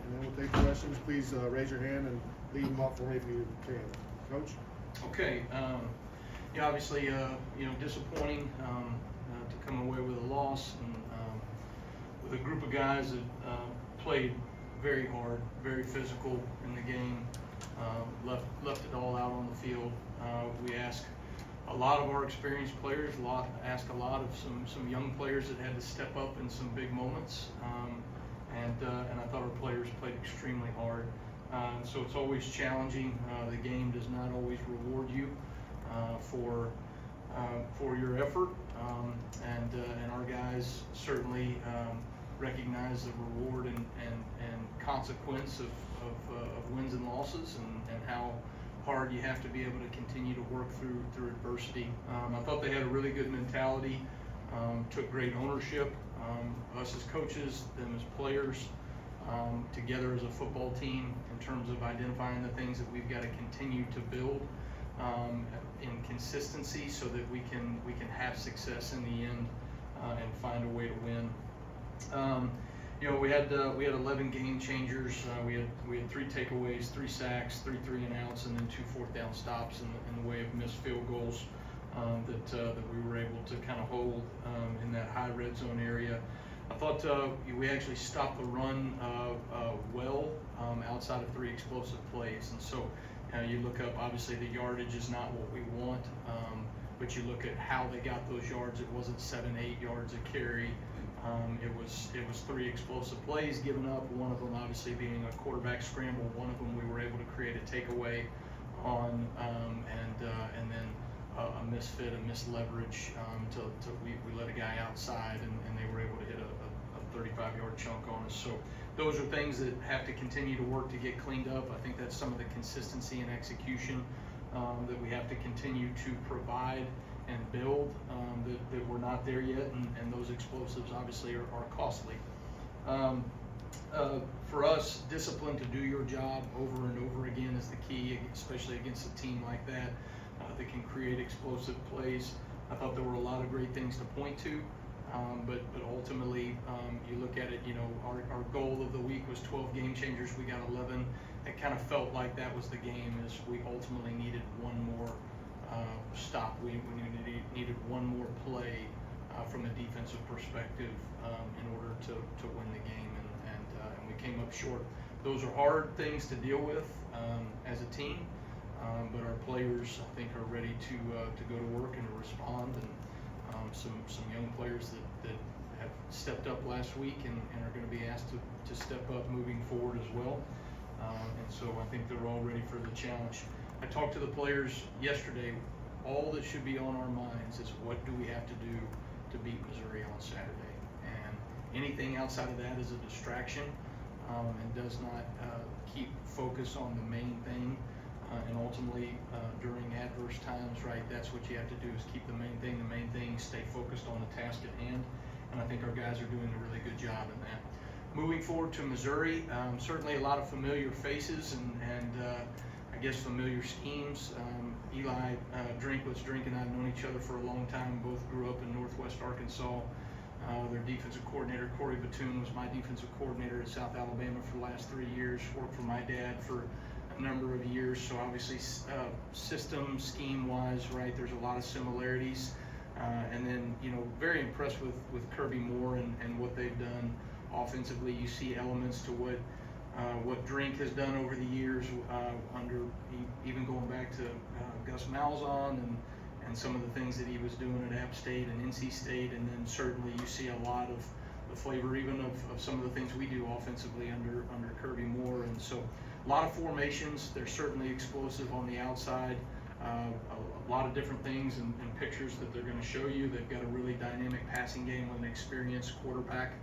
and then we'll take questions. Please raise your hand and leave them up for me if you can. Coach? Okay. Yeah, obviously, disappointing to come away with a loss, and with a group of guys that played very hard, very physical in the game, left it all out on the field. We asked a lot of our experienced players, asked a lot of some young players that had to step up in some big moments, and I thought our players played extremely hard. So it's always challenging. The game does not always reward you for your effort, and our guys certainly recognize the reward and consequence of wins and losses, and how hard you have to be able to continue to work through adversity. I thought they had a really good mentality, took great ownership, us as coaches, them as players, together as a football team, in terms of identifying the things that we've got to continue to build in consistency, so that we can have success in the end and find a way to win. We had 11 game changers. We had 3 takeaways, 3 sacks, 3 3-and-outs, and then 2 4th-down stops in the way of missed field goals that we were able to kind of hold in that high red zone area. I thought we actually stopped the run well outside of 3 explosive plays, and so you look up, obviously the yardage is not what we want, but you look at how they got those yards. It wasn't 7-8 yards a carry. It was 3 explosive plays given up. One of them obviously being a quarterback scramble. One of them we were able to create a takeaway on, and then a misfit, a misleverage. We let a guy outside, and they were able to hit a 35-yard chunk on us. So those are things that have to continue to work to get cleaned up. I think that's some of the consistency and execution that we have to continue to provide and build, that we're not there yet, and those explosives obviously are costly. For us, discipline to do your job over and over again is the key, especially against a team like that that can create explosive plays. I thought there were a lot of great things to point to, but ultimately, you look at it, our goal of the week was 12 game changers. We got 11. It kind of felt like that was the game, as we ultimately needed one more stop. We needed one more play from a defensive perspective in order to win the game, and we came up short. Those are hard things to deal with as a team, but our players, I think, are ready to go to work and to respond, and some young players that have stepped up last week and are going to be asked to step up moving forward as well, and so I think they're all ready for the challenge. I talked to the players yesterday. All that should be on our minds is, what do we have to do to beat Missouri on Saturday? And anything outside of that is a distraction, and does not keep focus on the main thing. And ultimately, during adverse times, right, that's what you have to do, is keep the main thing, stay focused on the task at hand. And I think our guys are doing a really good job in that. Moving forward to Missouri, certainly a lot of familiar faces and I guess familiar schemes. Eli Drinkwitz and I have known each other for a long time. Both grew up in Northwest Arkansas. Their defensive coordinator, Corey Batoon, was my defensive coordinator at South Alabama for the last 3 years. Worked for my dad for a number of years. So obviously, system, scheme-wise, right, there's a lot of similarities. And then, very impressed with Kirby Moore and what they've done offensively. You see elements to what Drink has done over the years, under even going back to Gus Malzahn and some of the things that he was doing at App State and NC State, and then certainly you see a lot of the flavor even of some of the things we do offensively under Kirby Moore. And so a lot of formations. They're certainly explosive on the outside. A lot of different things and pictures that they're going to show you. They've got a really dynamic passing game with an experienced quarterback.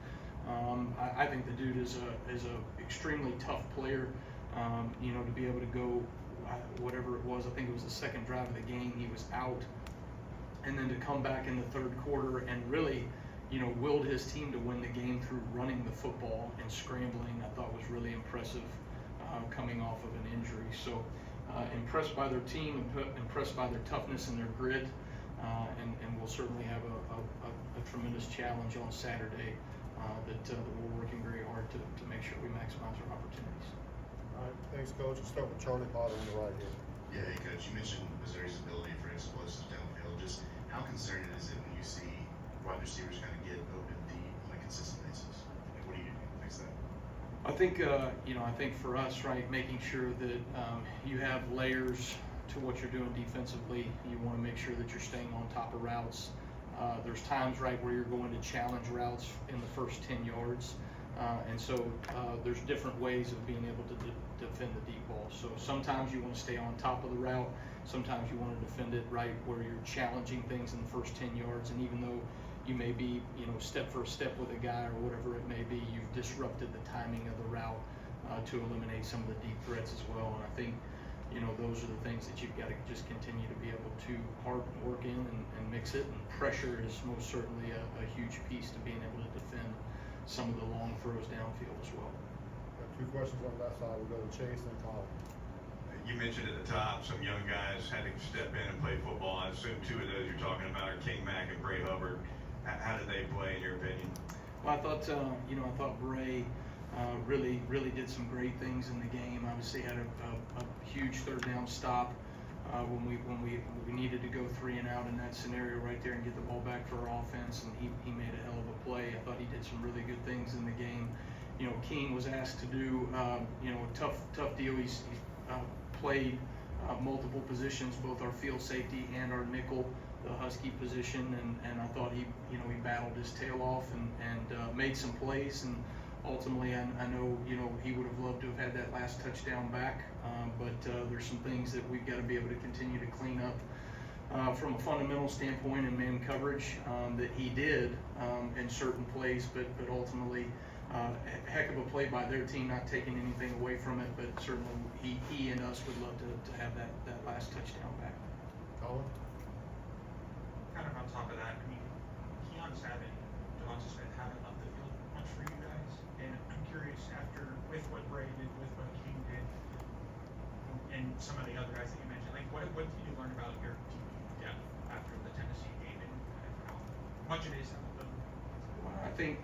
I think the dude is a extremely tough player. To be able to go whatever it was, I think it was the second drive of the game, he was out, and then to come back in the third quarter and really, willed his team to win the game through running the football and scrambling, I thought was really impressive coming off of an injury. So impressed by their team, impressed by their toughness and their grit, and we'll certainly have a tremendous challenge on Saturday that we're working very hard to make sure we maximize our opportunities. All right, thanks, Coach. We'll start with Charlie Potter on the right here. Yeah, hey Coach, you mentioned Missouri's ability for explosives downfield. Just how concerning is it when you see wide receivers kind of get open deep on a consistent basis? Like, what do you do to fix that? I think, I think for us, right, making sure that you have layers to what you're doing defensively. You want to make sure that you're staying on top of routes. There's times, right, where you're going to challenge routes in the first 10 yards. And so there's different ways of being able to defend the deep ball. So sometimes you want to stay on top of the route. Sometimes you want to defend it right where you're challenging things in the first 10 yards. And even though you may be, step for step with a guy or whatever it may be, you've disrupted the timing of the route to eliminate some of the deep threats as well. And I think, those are the things that you've got to just continue to be able to work in and mix it. And pressure is most certainly a huge piece to being able to defend some of the long throws downfield as well. Got 2 questions on that side. We'll go to Chase and Colin. You mentioned at the top some young guys had to step in and play football. I assume 2 of those you're talking about are Mack and Bray Hubbard. How did they play in your opinion? Well, I thought Bray really did some great things in the game. Obviously had a huge 3rd down stop when we needed to go 3 and out in that scenario right there and get the ball back for our offense, and he made a hell of a play. I thought he did some really good things in the game. King was asked to do a tough deal. He's played multiple positions, both our field safety and our nickel, the Husky position, and I thought he battled his tail off and made some plays. And ultimately, I know he would have loved to have had that last touchdown back, but there's some things that we've got to be able to continue to clean up from a fundamental standpoint in man coverage that he did in certain plays, but ultimately a heck of a play by their team, not taking anything away from it, but certainly he and us would love to have that last touchdown back. Colin? Kind of on top of that, I mean, Keon Savage and Devonta Smith haven't left the field much for you guys, and I'm curious with what Bray did, with what King did, and some of the other guys that you mentioned, like what did you learn about your team depth after the Tennessee game, and how much it is to help them? Well, I think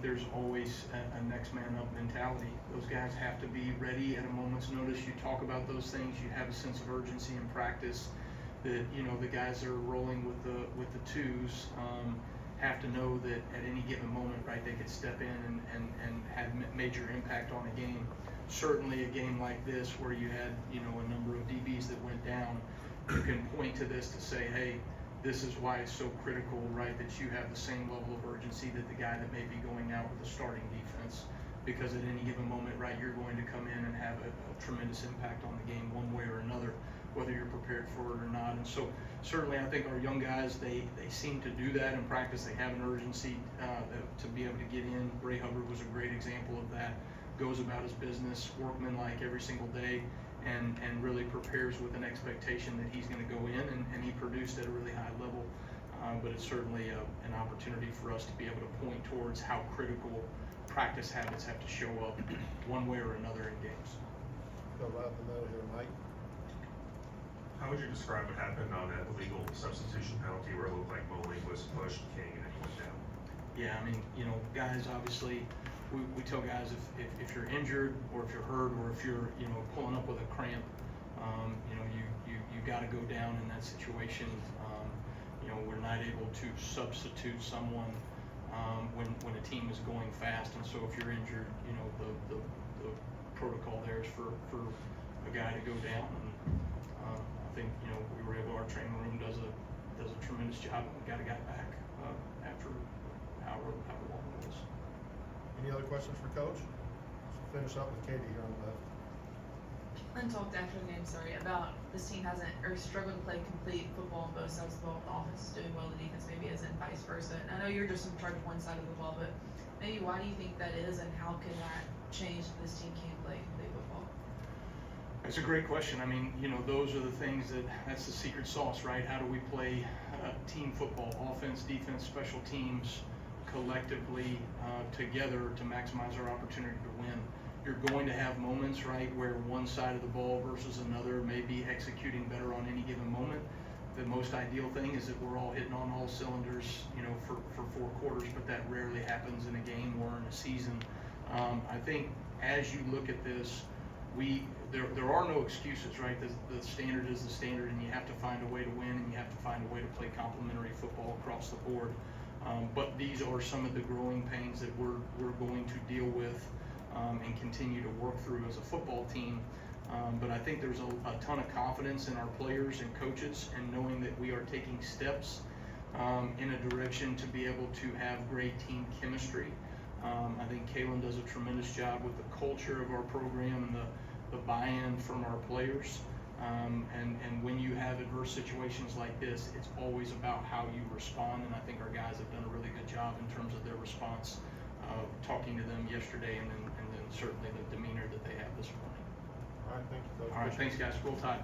there's always a next man up mentality. Those guys have to be ready at a moment's notice. You talk about those things. You have a sense of urgency in practice. That the guys that are rolling with the 2s have to know that at any given moment, right, they could step in and have major impact on a game. Certainly a game like this where you had a number of DBs that went down, you can point to this to say, hey, this is why it's so critical, right, that you have the same level of urgency that the guy that may be going out with the starting defense, because at any given moment, right, you're going to come in and have a tremendous impact on the game one way or another, whether you're prepared for it or not. And so certainly I think our young guys, they seem to do that in practice. They have an urgency to be able to get in. Bray Hubbard was a great example of that. Goes about his business, workmanlike every single day, and really prepares with an expectation that he's going to go in, and he produced at a really high level. But it's certainly an opportunity for us to be able to point towards how critical practice habits have to show up one way or another in games. Go right up the middle here, Mike. How would you describe what happened on that illegal substitution penalty where it looked like Bowling was pushed King and then he went down? Yeah, I mean, guys, obviously, we tell guys if you're injured or if you're hurt or if you're, pulling up with a cramp, you got to go down in that situation. We're not able to substitute someone when a team is going fast, and so if you're injured, the protocol there is for a guy to go down. And I think we were able. Our training room does a tremendous job, and we got a guy back after however long it was. Any other questions for Coach? Let's finish up with Katie here on the left. And talked after the game, about this team hasn't or struggled to play complete football on both sides of the ball. The offense is doing well, the defense maybe isn't, vice versa. And I know you're just in charge of one side of the ball, but maybe why do you think that is, and how can that change if this team can't play complete football? That's a great question. I mean, those are the things that's the secret sauce, right? How do we play team football, offense, defense, special teams collectively together to maximize our opportunity to win? You're going to have moments, right, where one side of the ball versus another may be executing better on any given moment. the most ideal thing is that we're all hitting on all cylinders, you know, for 4 quarters, but that rarely happens in a game or in a season. I think as you look at this, there are no excuses, right? The standard is the standard, and you have to find a way to win, and you have to find a way to play complementary football across the board. But these are some of the growing pains that we're going to deal with and continue to work through as a football team. But I think there's a ton of confidence in our players and coaches, and knowing that we are taking steps in a direction to be able to have great team chemistry. I think Kalen does a tremendous job with the culture of our program and the buy-in from our players. And when you have adverse situations like this, it's always about how you respond, and I think our guys have done a really good job in terms of their response, talking to them yesterday, and then certainly the demeanor that they have this morning. All right, thank you, Coach. All right, thanks guys, roll tide.